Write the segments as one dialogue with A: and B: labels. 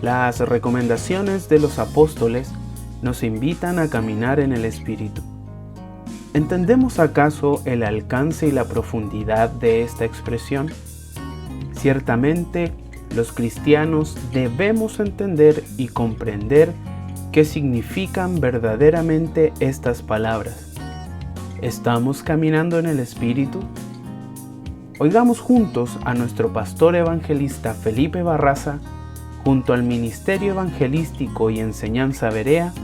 A: Las recomendaciones de los apóstoles nos invitan a caminar en el Espíritu. ¿Entendemos acaso el alcance y la profundidad de esta expresión? Ciertamente, los cristianos debemos entender y comprender qué significan verdaderamente estas palabras. ¿Estamos caminando en el Espíritu? Oigamos juntos a nuestro pastor evangelista Felipe Barraza, junto al Ministerio Evangelístico y Enseñanza Berea,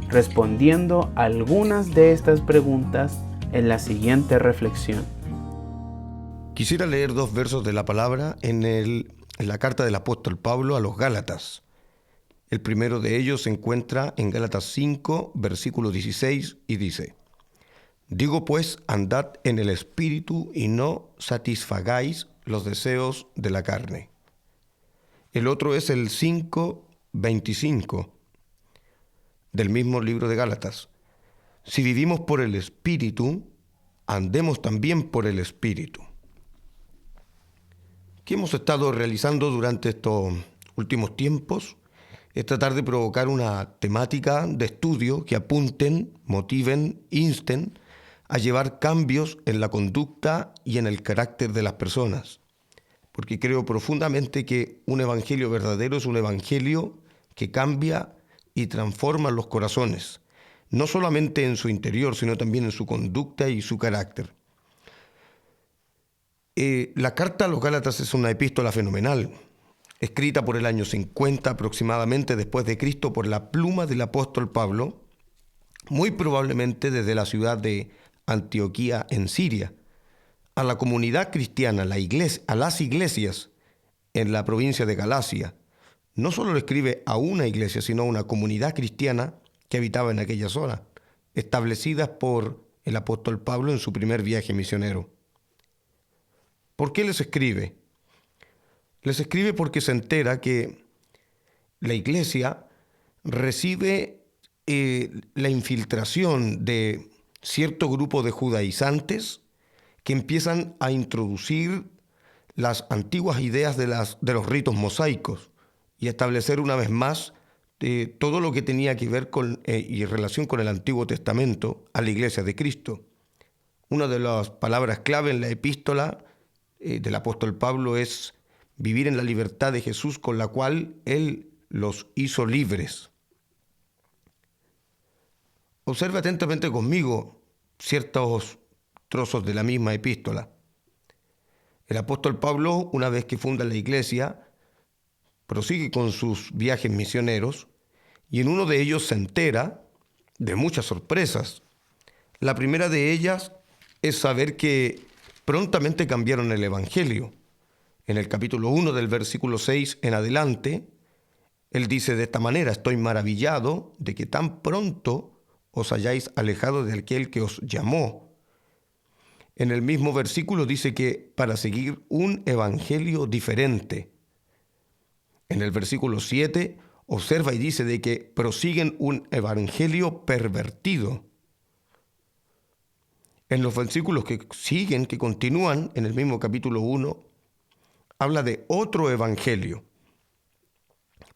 A: respondiendo a algunas de estas preguntas en la siguiente reflexión.
B: Quisiera leer 2 versos de la palabra en la carta del apóstol Pablo a los Gálatas. El primero de ellos se encuentra en Gálatas 5, versículo 16, y dice: Digo pues, andad en el Espíritu y no satisfagáis los deseos de la carne. El otro es el 5, 25 del mismo libro de Gálatas. Si vivimos por el Espíritu, andemos también por el Espíritu. ¿Qué hemos estado realizando durante estos últimos tiempos? Es tratar de provocar una temática de estudio que apunten, motiven, insten a llevar cambios en la conducta y en el carácter de las personas. Porque creo profundamente que un evangelio verdadero es un evangelio que cambia y transforma los corazones, no solamente en su interior, sino también en su conducta y su carácter. La carta a los Gálatas es una epístola fenomenal, escrita por el año 50 aproximadamente después de Cristo por la pluma del apóstol Pablo, muy probablemente desde la ciudad de Antioquía en Siria, a la comunidad cristiana, a las iglesias en la provincia de Galacia. No solo lo escribe a una iglesia, sino a una comunidad cristiana que habitaba en aquella zona, establecidas por el apóstol Pablo en su primer viaje misionero. ¿Por qué les escribe? Les escribe porque se entera que la iglesia recibe la infiltración de cierto grupo de judaizantes que empiezan a introducir las antiguas ideas de los ritos mosaicos y establecer una vez más todo lo que tenía que ver con y relación con el Antiguo Testamento a la Iglesia de Cristo. Una de las palabras clave en la epístola del apóstol Pablo es vivir en la libertad de Jesús con la cual Él los hizo libres. Observe atentamente conmigo ciertos trozos de la misma epístola. El apóstol Pablo, una vez que funda la iglesia, prosigue con sus viajes misioneros y en uno de ellos se entera de muchas sorpresas. La primera de ellas es saber que prontamente cambiaron el evangelio. En el capítulo 1 del versículo 6 en adelante, él dice de esta manera: estoy maravillado de que tan pronto os hayáis alejado de aquel que os llamó. En el mismo versículo dice que para seguir un evangelio diferente. En el versículo 7 observa y dice de que prosiguen un evangelio pervertido. En los versículos que siguen, que continúan en el mismo capítulo 1, habla de otro evangelio.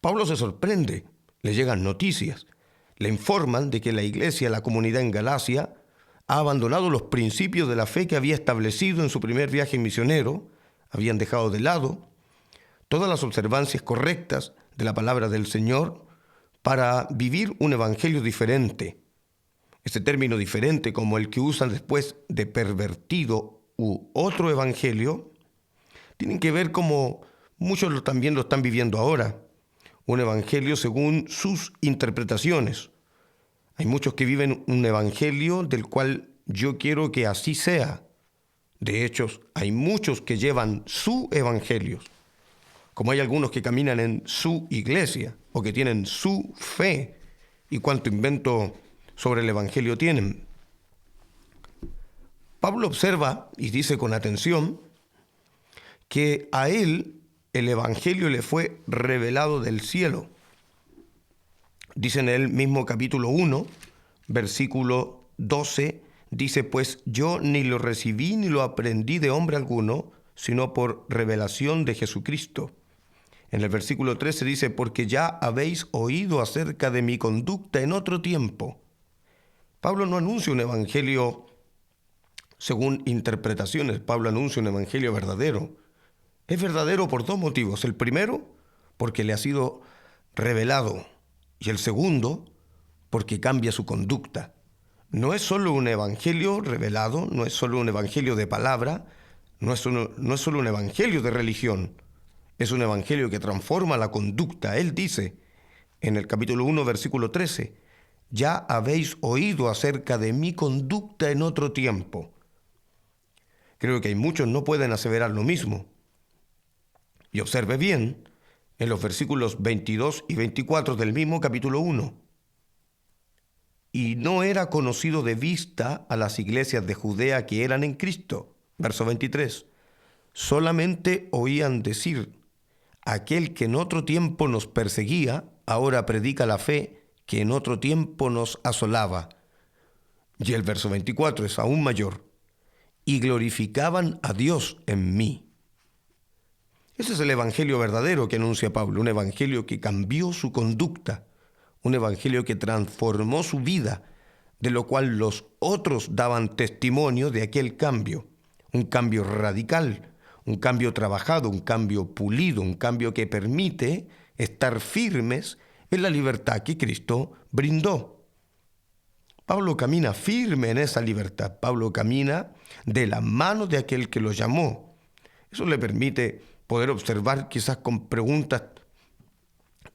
B: Pablo se sorprende, le llegan noticias, le informan de que la iglesia, la comunidad en Galacia, ha abandonado los principios de la fe que había establecido en su primer viaje misionero, habían dejado de lado todas las observancias correctas de la palabra del Señor para vivir un evangelio diferente. Este término diferente, como el que usan después de pervertido u otro evangelio, tienen que ver como muchos también lo están viviendo ahora, un evangelio según sus interpretaciones. Hay muchos que viven un evangelio del cual yo quiero que así sea. De hecho, hay muchos que llevan su evangelio, como hay algunos que caminan en su iglesia o que tienen su fe y cuánto invento sobre el evangelio tienen. Pablo observa y dice con atención que a él el evangelio le fue revelado del cielo. Dice en el mismo capítulo 1, versículo 12, dice: pues yo ni lo recibí ni lo aprendí de hombre alguno, sino por revelación de Jesucristo. En el versículo 13 dice, porque ya habéis oído acerca de mi conducta en otro tiempo. Pablo no anuncia un evangelio según interpretaciones. Pablo anuncia un evangelio verdadero. Es verdadero por dos motivos. El primero, porque le ha sido revelado. Y el segundo, porque cambia su conducta. No es solo un evangelio revelado, no es solo un evangelio de palabra, no es solo un evangelio de religión. Es un evangelio que transforma la conducta. Él dice en el capítulo 1, versículo 13, ya habéis oído acerca de mi conducta en otro tiempo. Creo que hay muchos no pueden aseverar lo mismo. Y observe bien en los versículos 22 y 24 del mismo capítulo 1. Y no era conocido de vista a las iglesias de Judea que eran en Cristo. Verso 23. Solamente oían decir, aquel que en otro tiempo nos perseguía, ahora predica la fe que en otro tiempo nos asolaba. Y el verso 24 es aún mayor. Y glorificaban a Dios en mí. Ese es el evangelio verdadero que anuncia Pablo, un evangelio que cambió su conducta, un evangelio que transformó su vida, de lo cual los otros daban testimonio de aquel cambio, un cambio radical, un cambio trabajado, un cambio pulido, un cambio que permite estar firmes en la libertad que Cristo brindó. Pablo camina firme en esa libertad. Pablo camina de la mano de aquel que lo llamó. Eso le permite poder observar quizás con preguntas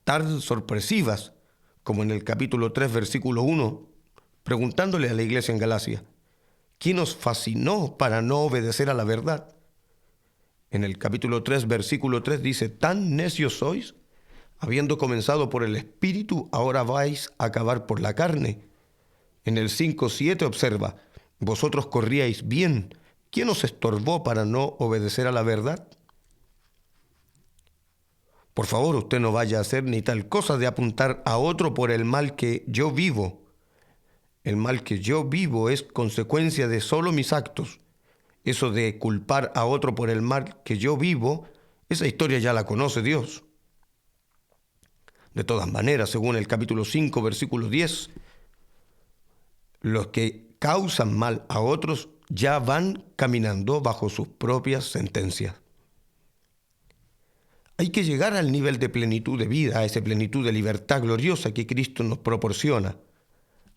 B: tan sorpresivas como en el capítulo 3, versículo 1, preguntándole a la iglesia en Galacia, ¿quién os fascinó para no obedecer a la verdad? En el capítulo 3, versículo 3 dice, ¿tan necios sois? Habiendo comenzado por el Espíritu, ahora vais a acabar por la carne. En el 5:7 observa, vosotros corríais bien, ¿quién os estorbó para no obedecer a la verdad? Por favor, usted no vaya a hacer ni tal cosa de apuntar a otro por el mal que yo vivo. El mal que yo vivo es consecuencia de solo mis actos. Eso de culpar a otro por el mal que yo vivo, esa historia ya la conoce Dios. De todas maneras, según el capítulo 5, versículo 10, los que causan mal a otros ya van caminando bajo sus propias sentencias. Hay que llegar al nivel de plenitud de vida, a esa plenitud de libertad gloriosa que Cristo nos proporciona,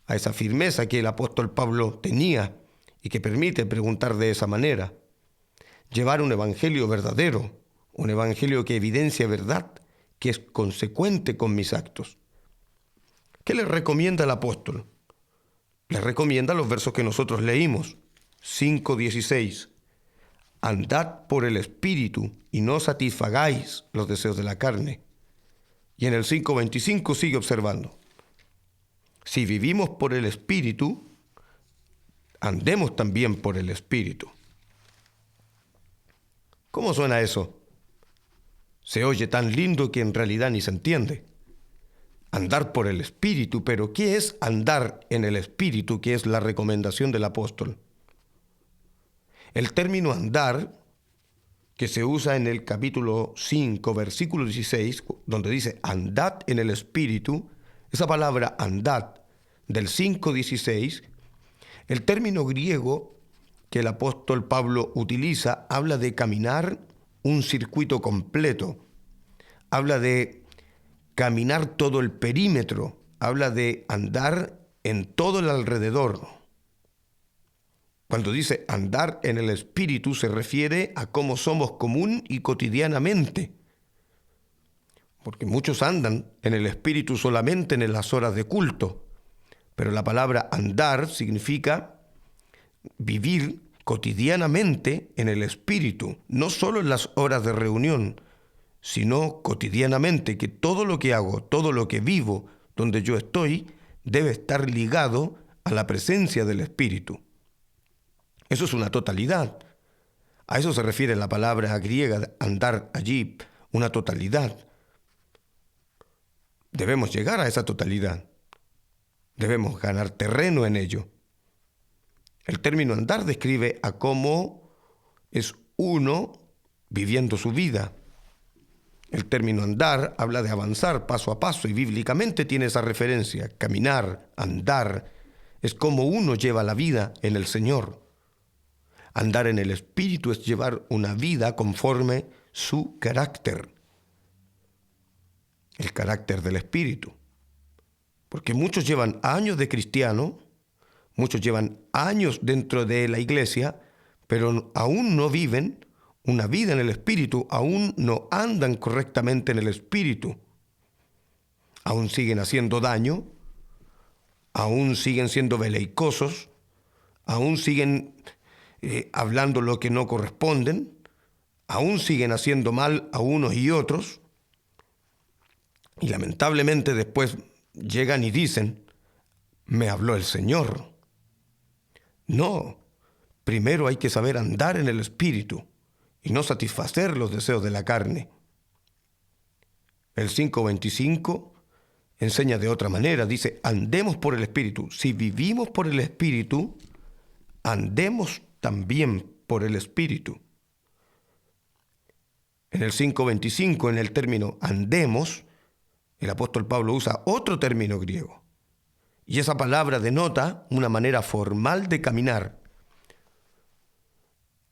B: a esa firmeza que el apóstol Pablo tenía y que permite preguntar de esa manera. Llevar un evangelio verdadero, un evangelio que evidencia verdad, que es consecuente con mis actos. ¿Qué le recomienda el apóstol? Le recomienda los versos que nosotros leímos, 5:16. Andad por el Espíritu y no satisfagáis los deseos de la carne. Y en el 5:25 sigue observando. Si vivimos por el Espíritu, andemos también por el Espíritu. ¿Cómo suena eso? Se oye tan lindo que en realidad ni se entiende. Andar por el Espíritu, pero ¿qué es andar en el Espíritu? ¿Qué es la recomendación del apóstol? El término andar, que se usa en el capítulo 5, versículo 16, donde dice andad en el Espíritu, esa palabra andad del 5:16, el término griego que el apóstol Pablo utiliza habla de caminar un circuito completo, habla de caminar todo el perímetro, habla de andar en todo el alrededor. Cuando dice andar en el Espíritu se refiere a cómo somos común y cotidianamente. Porque muchos andan en el Espíritu solamente en las horas de culto. Pero la palabra andar significa vivir cotidianamente en el Espíritu. No solo en las horas de reunión, sino cotidianamente, que todo lo que hago, todo lo que vivo, donde yo estoy, debe estar ligado a la presencia del Espíritu. Eso es una totalidad. A eso se refiere la palabra griega, andar allí, una totalidad. Debemos llegar a esa totalidad. Debemos ganar terreno en ello. El término andar describe a cómo es uno viviendo su vida. El término andar habla de avanzar paso a paso y bíblicamente tiene esa referencia. Caminar, andar, es como uno lleva la vida en el Señor. Andar en el Espíritu es llevar una vida conforme su carácter, el carácter del Espíritu. Porque muchos llevan años de cristiano, muchos llevan años dentro de la iglesia, pero aún no viven una vida en el Espíritu, aún no andan correctamente en el Espíritu. Aún siguen haciendo daño, aún siguen siendo beleicosos, aún siguen hablando lo que no corresponden, aún siguen haciendo mal a unos y otros, y lamentablemente después llegan y dicen, me habló el Señor. No, primero hay que saber andar en el Espíritu y no satisfacer los deseos de la carne. El 5:25 enseña de otra manera, dice, andemos por el Espíritu. Si vivimos por el Espíritu, andemos también por el Espíritu. En el 5:25, en el término andemos, el apóstol Pablo usa otro término griego. Y esa palabra denota una manera formal de caminar.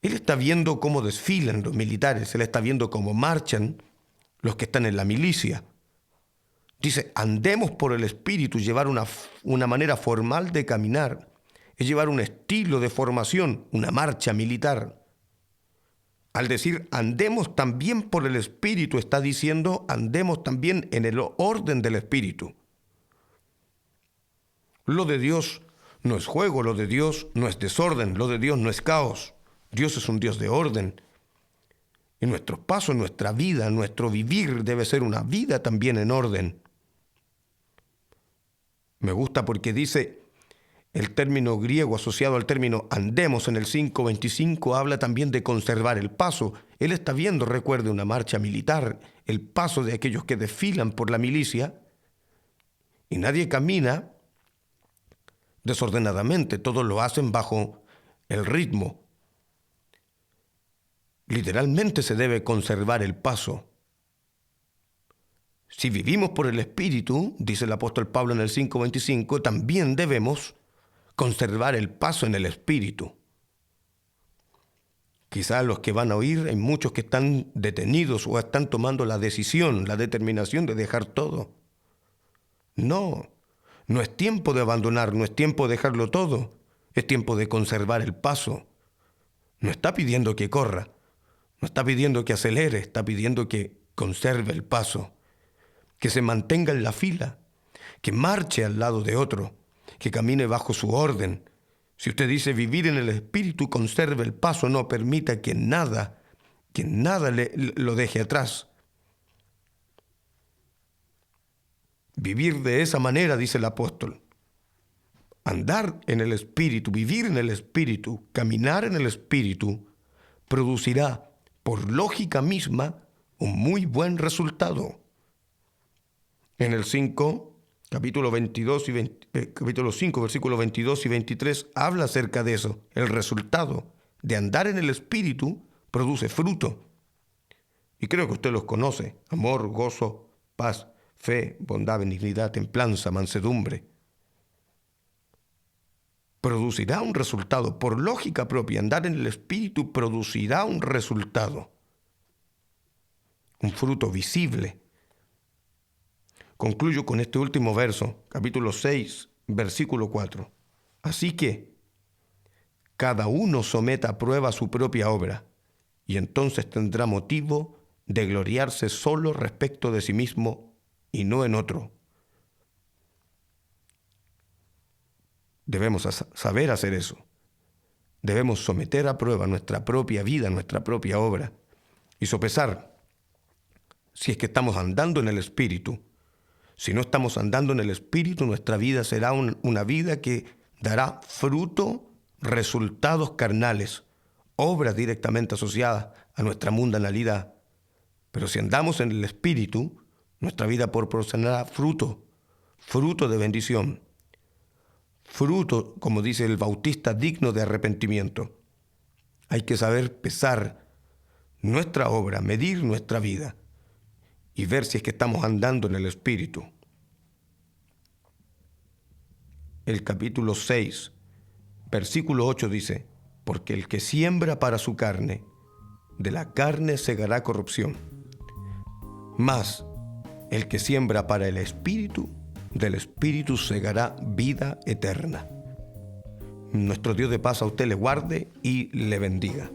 B: Él está viendo cómo desfilan los militares, él está viendo cómo marchan los que están en la milicia. Dice, andemos por el Espíritu, llevar una manera formal de caminar. Es llevar un estilo de formación, una marcha militar. Al decir andemos también por el Espíritu, está diciendo andemos también en el orden del Espíritu. Lo de Dios no es juego, lo de Dios no es desorden, lo de Dios no es caos. Dios es un Dios de orden. Y nuestros pasos, nuestra vida, nuestro vivir debe ser una vida también en orden. Me gusta porque dice el término griego asociado al término andemos en el 5:25 habla también de conservar el paso. Él está viendo, recuerde, una marcha militar, el paso de aquellos que desfilan por la milicia, y nadie camina desordenadamente, todos lo hacen bajo el ritmo. Literalmente se debe conservar el paso. Si vivimos por el Espíritu, dice el apóstol Pablo en el 5:25, también debemos conservar el paso en el Espíritu. Quizás los que van a oír, hay muchos que están detenidos o están tomando la decisión, la determinación de dejar todo. No, no es tiempo de abandonar, no es tiempo de dejarlo todo, es tiempo de conservar el paso. No está pidiendo que corra, no está pidiendo que acelere, está pidiendo que conserve el paso, que se mantenga en la fila, que marche al lado de otro, que camine bajo su orden. Si usted dice vivir en el Espíritu, conserve el paso, no permita que nada lo deje atrás. Vivir de esa manera, dice el apóstol. Andar en el Espíritu, vivir en el Espíritu, caminar en el Espíritu, producirá, por lógica misma, un muy buen resultado. En el 5, capítulo 5, versículos 22 y 23, habla acerca de eso. El resultado de andar en el Espíritu produce fruto. Y creo que usted los conoce. Amor, gozo, paz, fe, bondad, benignidad, templanza, mansedumbre. Producirá un resultado. Por lógica propia, andar en el Espíritu producirá un resultado. Un fruto visible. Concluyo con este último verso, capítulo 6, versículo 4. Así que cada uno someta a prueba su propia obra, y entonces tendrá motivo de gloriarse solo respecto de sí mismo y no en otro. Debemos saber hacer eso. Debemos someter a prueba nuestra propia vida, nuestra propia obra, y sopesar si es que estamos andando en el Espíritu. Si no estamos andando en el Espíritu, nuestra vida será una vida que dará fruto, resultados carnales, obras directamente asociadas a nuestra mundanalidad. Pero si andamos en el Espíritu, nuestra vida proporcionará fruto de bendición, fruto, como dice el Bautista, digno de arrepentimiento. Hay que saber pesar nuestra obra, medir nuestra vida y ver si es que estamos andando en el Espíritu. El capítulo 6, versículo 8 dice: porque el que siembra para su carne, de la carne segará corrupción. Mas el que siembra para el Espíritu, del Espíritu segará vida eterna. Nuestro Dios de paz a usted le guarde y le bendiga.